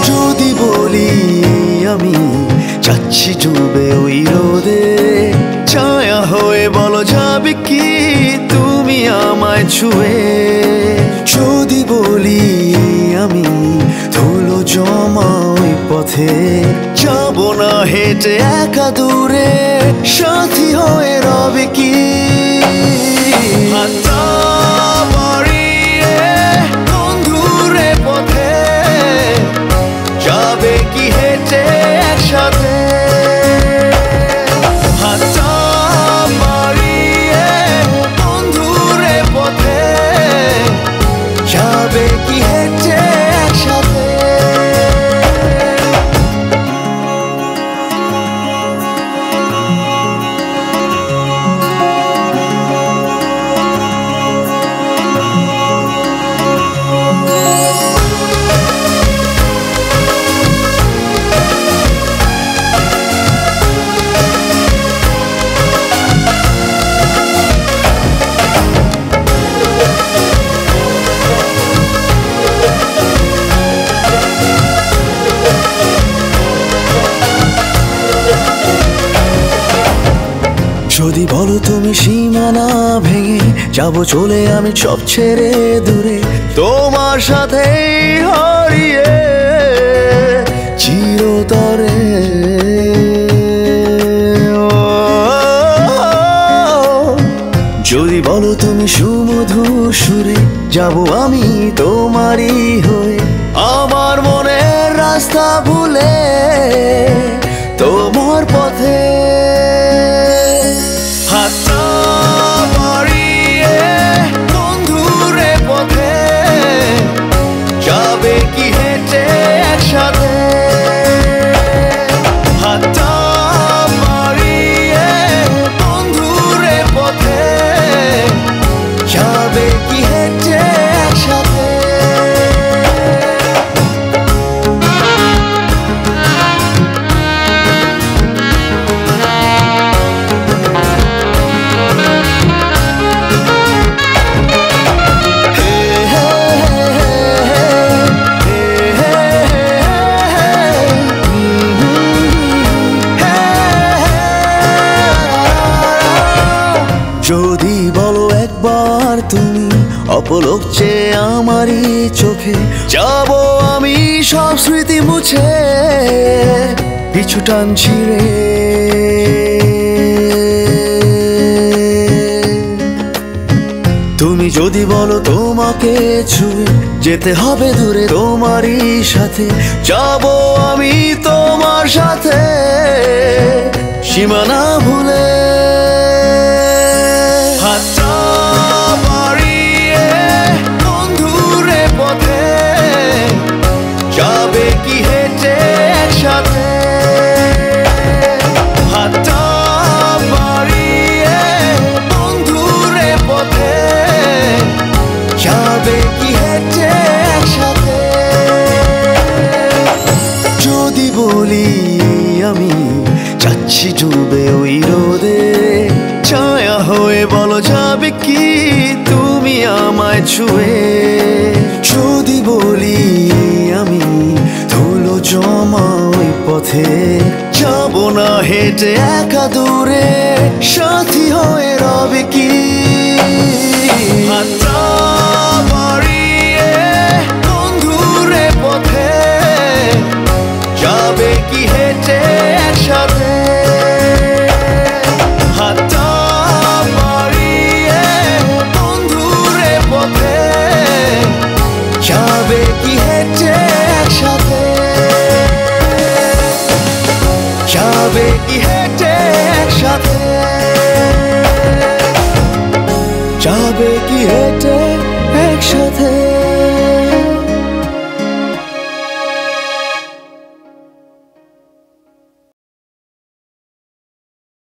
যদি বলি আমি যাচ্ছি ডুবে ওই রোদে, ছায়া হয়ে বলো যাবে কি তুমি আমায় ছুঁয়ে। যদি বলি আমি ধুলো জমা ওই পথে, যাব না হেঁটে একা দূরে, সাথী হয়ে রবে কি। হাতটা বাড়িয়ে বন্ধুরে পথে, যাবে কি হেঁটে একসাথে। হাতটা বাড়িয়ে বন্ধুরে পথে, যাবে কি হেঁটে একসাথে। যদি বলো তুমি সীমানা ভেঙে যাবো চলে আমি সব ছেড়ে দূরে, তোমার সাথে হারিয়ে চিরতরে। যদি বলো তুমি সুমধুর সুরে যাবো আমি তোমারই হয়ে, আমার মনের রাস্তা ভুলে তোমার পথে। হাতটা বাড়িয়ে বন্ধুরে পথে, যাবে কি হেঁটে একসাথে। হাতটা বাড়িয়ে বন্ধুরে পথে, যাবে কি হেঁটে একসাথে। যদি বলো একবার তুমি অপলক চেয়ে আমারই চোখে, যাব আমি সব স্মৃতি মুছে পিছু টানছি রে। তুমি যদি বলো তোমাকে ছুঁয়ে যেতে হবে দূরে তোমারই সাথে, যাব আমি তোমার সাথে সীমানা ভুলে। হাতটা বাড়িয়ে বন্ধুরে পথে, যাবে কি হেঁটে একসাথে। হাতটা বাড়িয়ে বন্ধুরে পথে, যাবে কি হেঁটে একসাথে। যদি বলি আমি যাচ্ছি ডুবে ওই রোদে, ছায়া হয়ে বলো যাবে কি তুমি আমায় ছুঁয়ে। যদি বলি আমি ধুলো জমা ওই পথে, যাব না হেঁটে একা দূরে, সাথী হয়ে রবে কি। হাতটা বাড়িয়ে বন্ধুরে পথে, যাবে কি হেঁটে একসাথে। হাতটা বাড়িয়ে বন্ধুরে পথে, যাবে কি হেঁটে একসাথে। যাবে কি হেঁটে একসাথে। যাবে কি হেঁটে